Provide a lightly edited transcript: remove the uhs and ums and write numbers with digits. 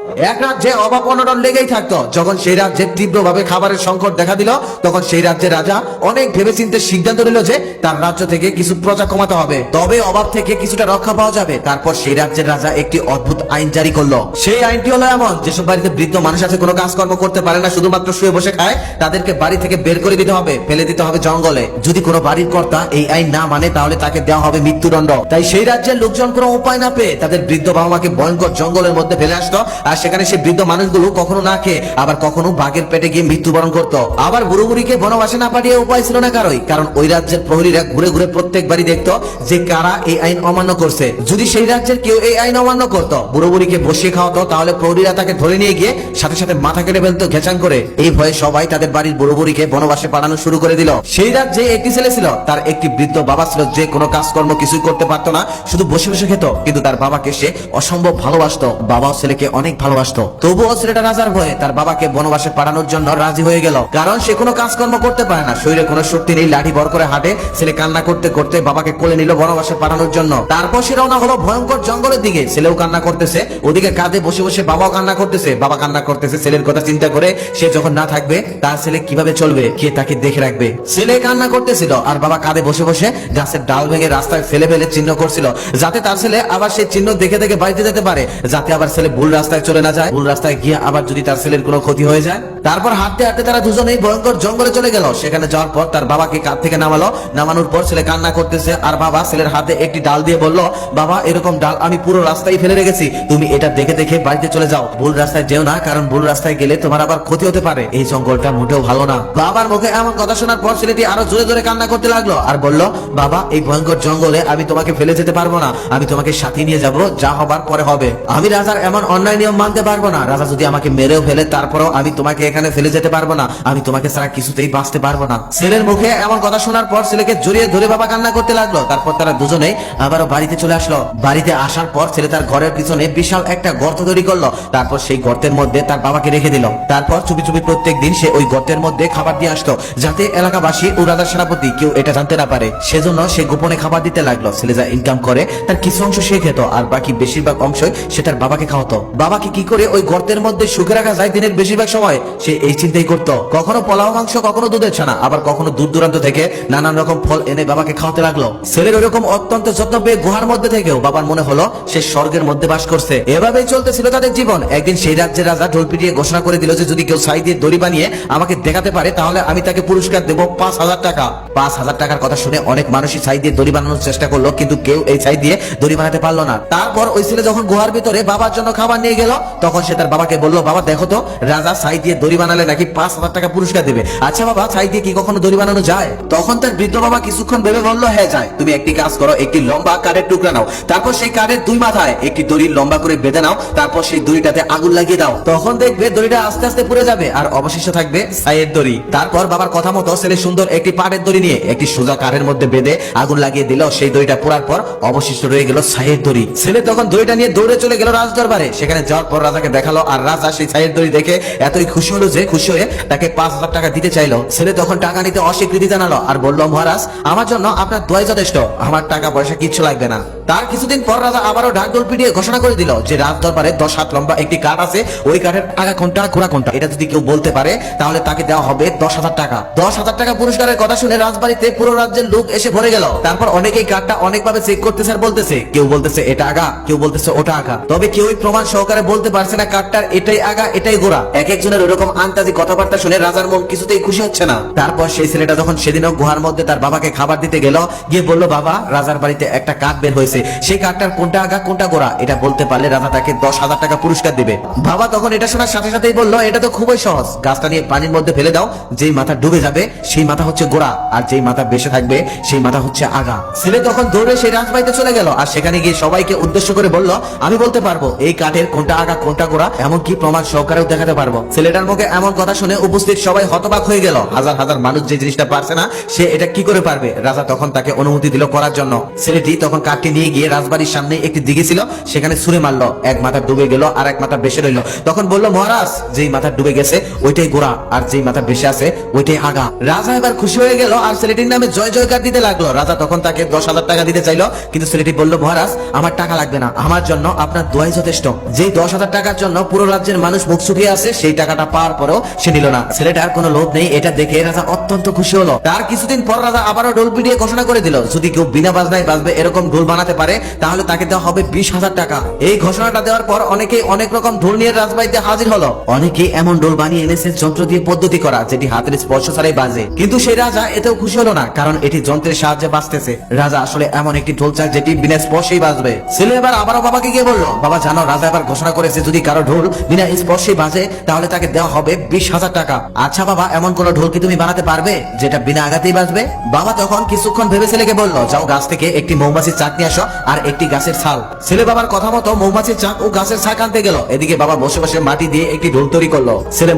এক রাজ্যে অভাব অনটন লেগেই থাকতো। যখন সেই রাজ্যে তীব্রভাবে খাবারের সংকট দেখা দিল, তখন সেই রাজ্যের রাজা অনেক ভেবেচিন্তে সিদ্ধান্ত নিল যে তার রাজ্য থেকে কিছু প্রজা কমাতে হবে, তবে অভাব থেকে কিছুটা রক্ষা পাওয়া যাবে। তারপর সেই রাজ্যের রাজা একটি অদ্ভুত আইন জারি করলো। সেই আইনটি হলো এমন, যেসব বাড়িতে বৃদ্ধ মানুষ আছে, কোনো কাজকর্ম করতে পারে না, শুধুমাত্র শুয়ে বসে খায়, তাদেরকে বাড়ি থেকে বের করে দিতে হবে, ফেলে দিতে হবে জঙ্গলে। যদি কোনো বাড়ির কর্তা এই আইন না মানে, তাহলে তাকে দেওয়া হবে মৃত্যুদণ্ড। তাই সেই রাজ্যের লোকজন কোনো উপায় না পেয়ে তাদের বৃদ্ধ বাবা মাকে ভয়ঙ্কর জঙ্গলের মধ্যে ফেলে আসতো, আর সেখানে সেই বৃদ্ধ মানুষগুলো কখনো না খেয়ে আবার কখনো বাঘের পেটে গিয়ে মৃত্যুবরণ করতো। আবার বুড়ো বুড়িকে বনবাসে না পাঠিয়ে উপায় ছিল না কারোই, কারণ ওই রাজ্যের প্রহরীরা ঘুরে ঘুরে প্রত্যেকবারই দেখতো যে কারা এই আইন অমান্য করছে। যদি সেই রাজ্যের কেউ এই আইন অমান্য করতো, বুড়ো বুড়িকে বসিয়ে খাওয়াতো, তাহলে প্রহরীরা তাকে ধরে নিয়ে গিয়ে সাথে সাথে মাথা কেটে ফেলতো ঘেচাং করে। এই ভয়ে সবাই তাদের বাড়ির বুড়ো বুড়িকে বনবাসে পাঠানো শুরু করে দিল। সেই রাজ্যে একটি ছেলে ছিল, তার একটি বৃদ্ধ বাবা ছিল, যে কোনো কাজকর্ম কিছুই করতে পারতো না, শুধু বসে বসে খেত। কিন্তু তার বাবাকে সে অসম্ভব ভালোবাসতো, বাবাও ছেলেকে অনেক ভালোবাসতো। তবুও ছেলেটা রাজার ভয়ে তার বাবাকে বনবাসে পাঠানোর জন্য রাজি হয়ে গেল, কারণ সে কোনো কাজকর্ম করতে পারে না, শরীরে কোনো শক্তি নেই, লাঠি ভর করে হাঁটে। ছেলে কান্না করতে করতে বাবাকে কোলে নিল বনবাসে পাঠানোর জন্য। তারপর সে রওনা হলো ভয়ঙ্কর জঙ্গলের দিকে। ছেলেও কান্না করতেছে, ওদিকে কাঁধে বসে বসে বাবাও কান্না করতেছে। বাবা কান্না করতেছে ছেলের কথা চিন্তা করে, সে যখন না থাকবে তার ছেলে কিভাবে চলবে, কে তাকে দেখে রাখবে। ছেলে কান্না করতেছিল আর বাবা কাঁধে বসে বসে গাছের ডাল ভেঙে রাস্তায় ফেলে ফেলে চিহ্ন করছিল, যাতে তার ছেলে আবার সেই চিহ্ন দেখে দেখে বাড়িতে যেতে পারে, যাতে আবার ছেলে ভুল রাস্তায় চলে না যায়, ভুল রাস্তায় গিয়ে আবার যদি তার ছেলের কোনো ক্ষতি হয়ে যায়। তারপর হাঁটতে হাঁটতে তারা দুজনেই ভয়ঙ্কর জঙ্গলে চলে গেল। সেখানে যাওয়ার পর তার বাবাকে কাঁধ থেকে নামালো। নামানোর পর ছেলে কান্না করতেছে, আর বাবা ছেলের হাতে একটি ডাল দিয়ে বলল, বাবা এরকম ডাল আমি পুরো রাস্তায় ফেলে রেখেছি, তুমি এটা দেখে দেখে বাড়িতে চলে যাও, ভুল রাস্তায় যেও না, কারণ ভুল রাস্তায় গেলে তোমার আবার ক্ষতি হতে পারে, এই জঙ্গলটা মোটেও ভালো না। বাবার মুখে এমন কথা শোনার পর ছেলেটি আরো জোরে জোরে কান্না করতে লাগলো আর বলল, বাবা এই ভয়ঙ্কর জঙ্গলে আমি তোমাকে ফেলে যেতে পারবো না, আমি তোমাকে সাথে নিয়ে যাব, যা হবার পরে হবে। আমি রাজার এমন অন্যায় নিয়ম মানতে পারবো না, রাজা যদি আমাকে মেরেও ফেলে তারপরেও আমি তোমাকে এখানে ফেলে যেতে পারবো না, আমি তোমাকে ছাড়া কিছুতেই বাঁচতে পারবো না। ছেলের মুখে এমন কথা শোনার পর ছেলেকে জড়িয়ে ধরে বাবা কান্না করতে লাগলো। তারপর তারা দুজনেই আবারও বাড়িতে চলে আসলো। বাড়িতে আসার পর ছেলে তার ঘরের পিছনে বিশাল একটা গর্ত তৈরি করলো, তারপর সেই গর্তের মধ্যে তার বাবাকে রেখে দিল। তারপর চুপি চুপি প্রত্যেক দিন সে ওই গর্তের মধ্যে খাবার দিয়ে আসতো, যাতে এলাকাবাসী ও রাজার সেনাপতি কেউ এটা জানতে না পারে। সেজন্য সে গোপনে খাবার দিতে লাগলো। ছেলে যা ইনকাম করে তার কিছু অংশ সে খেত, আর বাকি বেশিরভাগ অংশই সে তার বাবাকে খাওয়াতো। বাবাকে কি করে ওই গর্তের মধ্যে সুখে রাখা যায়, দিনের বেশিরভাগ সময় সে এই চিন্তাই করতো। কখনো পোলাও মাংস, কখনো দুধের ছানা, আবার কখনো দূর দূরান্ত থেকে নানান রকম ফল এনে বাবাকে খাওয়াতে লাগলো। ছেলের ওইরকম অত্যন্ত যত্ন পেয়ে গুহার মধ্যে থেকেও বাবার মনে হলো সে স্বর্গের মধ্যে বাস করছে। এভাবেই চলতেছিল তাদের জীবন। একদিন সেই রাজ্যের রাজা ঢোল পিটিয়ে ঘোষণা করে দিল যে যদি কেউ ছাই দিয়ে দড়ি বানিয়ে আমাকে দেখাতে পারে, তাহলে আমি তাকে পুরস্কার দেবো 5,000 টাকা। 5,000 টাকার কথা শুনে অনেক মানুষই ছাই দিয়ে দড়ি বানানোর চেষ্টা করলো, কিন্তু কেউ এই ছাই দিয়ে দড়ি বানাতে পারলো না। তারপর ওই ছেলে যখন গুহার ভিতরে বাবার জন্য খাবার নিয়ে গেল, তখন সে তার বাবাকে বলল, বাবা দেখো তো, রাজা ছাই দিয়ে দড়ি বানালে নাকি 5,000 টাকা পুরস্কার দেবে। আচ্ছা বাবা, ছাই দিয়ে কি কখনো দড়ি বানানো যায়? তখন তার বৃদ্ধ বাবা কিছুক্ষণ ভেবে বলল, হ্যাঁ যায়। তুমি একটি কাজ করো, একটি লম্বা কাঠের টুকরা নাও, তারপর সেই কাঠের দুই মাথায় একটি দড়ি লম্বা করে বেঁধে নাও, তারপর সেই দড়িটাতে আগুন লাগিয়ে দাও, তখন দেখবে দড়িটা আস্তে আস্তে পুড়ে যাবে আর অবশিষ্ট থাকবে ছাইয়ের দড়ি। তারপর বাবার কথা মতো ছেলে সুন্দর একটি পাটের দড়ি নিয়ে একটি সোজা কাঠের মধ্যে বেঁধে আগুন লাগিয়ে দিল। সেই দড়িটা পোড়ার পর অবশিষ্ট রয়ে গেল ছাইয়ের দড়ি। ছেলে তখন দড়িটা নিয়ে দৌড়ে চলে গেল রাজ দরবারে। সেখানে যাওয়ার পর রাজাকে দেখালো, আর রাজা সেই ছাইয়ের দড়ি দেখে এতই খুশি হলো যে খুশি হয়ে তাকে 5,000 টাকা দিতে চাইলো। ছেলে তখন টাকা নিতে অস্বীকৃতি জানালো আর বলল, মহারাজ আমার জন্য আপনার দোয়াই যথেষ্ট, আমার টাকা পয়সা কিচ্ছু লাগবে না। তার কিছুদিন পর রাজা আবারও ঢাক ঢোল পিটিয়ে ঘোষণা করে দিল যে রাজ দরবারে 10 হাত লম্বা একটি কাঠ আছে, ওই কাঠের আগা কোনটা গোড়া কোনটা এটা যদি কেউ বলতে পারে তাহলে তাকে দেওয়া হবে 10,000 টাকা। 10,000 টাকা পুরস্কারের কথা শুনে রাজবাড়িতে পুরো রাজ্যের লোক এসে ভরে গেল। তারপর অনেকেই কাঠটা অনেকভাবে চেক করতেছে আর বলতেছে, কেউ বলতেছে এটা আগা, কেউ বলতেছে ওটা আগা, তবে কেউই প্রমাণ সহকারে বলতে পারছে না কাঠটার এটাই আগা এটাই গোড়া। এক একজনের ওরকম আন্তাজি কথাবার্তা শুনে রাজার মন কিছুতেই খুশি হচ্ছে না। তারপর সেই ছেলেটা যখন সেদিনও গুহার মধ্যে তার বাবাকে খাবার দিতে গেল, গিয়ে বলল, বাবা রাজার বাড়িতে একটা কাঠ বের হয়েছে, সেই কাঠটার কোনটা আগা কোনটা গোড়া এটা বলতে পারলে রাজা তাকে 10,000 টাকা পুরস্কার দিবে। বাবা তখন এটা শোনার সাথে সাথেই বলল, এটা তো খুবই সহজ, গাছটা নিয়ে পানির মধ্যে ফেলে দাও, যেই মাথা ডুবে যাবে সেই মাথা হচ্ছে গোড়া, আর যেই মাথা বেঁচে থাকবে সেই মাথা হচ্ছে আগা। ছেলে তখন দৌড়ে সেই রাজবাড়িতে চলে গেল আর সেখানে গিয়ে সবাইকে উদ্দেশ্য করে বলল, আমি বলতে পারবো এই কাঠের কোনটা আগা কোনটা গোড়া, এমনকি প্রমাণ সহকারেও দেখাতে পারবো। ছেলেটার মুখে এমন কথা শুনে উপস্থিত সবাই হতবাক হয়ে গেল। হাজার হাজার মানুষ যে জিনিসটা পারছে না, সে এটা কি করে পারবে? রাজা তখন তাকে অনুমতি দিল করার জন্য। ছেলেটি তখন কাঠটি নিয়ে নিয়ে গিয়ে রাজবাড়ির সামনে একটি দিঘি ছিল, সেখানে ছুঁড়ে মারলো। এক মাথা ডুবে গেল আর এক মাথা ভেসে রইল। তখন বলল, মহারাজ, যেই মাথা ডুবে গেছে ওইটাই গোড়া, আর যেই মাথা ভেসে আছে ওইটাই আগা। রাজা এবার খুশি হয়ে গেল আর ছেলেটির নামে জয় জয়কার দিতে লাগলো। রাজা তখন তাকে 10,000 টাকা দিতে চাইলো, কিন্তু ছেলেটি বলল, মহারাজ, আমার টাকা লাগবে না, আমার জন্য আপনার দোয়াই যথেষ্ট। যেই 10,000 টাকার জন্য পুরো রাজ্যের মানুষ মুখ শুকিয়ে আছে, সেই টাকাটা পাওয়ার পরেও সে নিল না। ছেলেটার কোনো লোভ নেই, এটা দেখে রাজা অত্যন্ত খুশি হলো। তার কিছুদিন পর রাজা আবারও ঢোল পিটিয়ে ঘোষণা করে দিল, যদি কেউ বিনা বাজনায় বাজবে এরকম ঢোল বানাতে পারে তাহলে তাকে দেওয়া হবে 20,000 টাকা। এই ঘোষণাটা দেওয়ার পর অনেকেই অনেক রকম ঢোল নিয়ে রাজবাড়িতে হাজির হলো। অনেকেই এমন ঢোল বানিয়ে এনেছে যন্ত্র দিয়ে পদ্ধতি করা, যেটি হাতের স্পর্শ ছাড়াই বাজে। কিন্তু সেই রাজা এতেও খুশি হলো না, কারণ এটি যন্ত্রের সাহায্যে বাজতেছে। রাজা আসলে এমন একটি ঢোল চায় যেটি বিনা স্পর্শেই বাজবে। ছেলে এবার আবারও বাবাকে গিয়ে বললো, বাবা জানো, রাজা এবার ঘোষণা করেছে যদি কারো ঢোল বিনা স্পর্শে বাজে তাহলে তাকে দেওয়া হবে 20,000 টাকা। আচ্ছা বাবা, এমন কোন ঢোল কি তুমি বানাতে পারবে যেটা বিনা আঘাতেই বাজবে? বাবা তখন কিছুক্ষণ ভেবে ছেলেকে বলল, যাও গাছ থেকে একটি মৌমাছির চাক নিয়ে আসো আর একটি গাছের ছাল। ছেলে বাবার কথা মতো মৌমাছির চাক ও গাছের ছাক আনতে গেল। এদিকে বাবা বসে বসে মাটি দিয়ে একটি ঢোল তৈরি করলো। ছেলে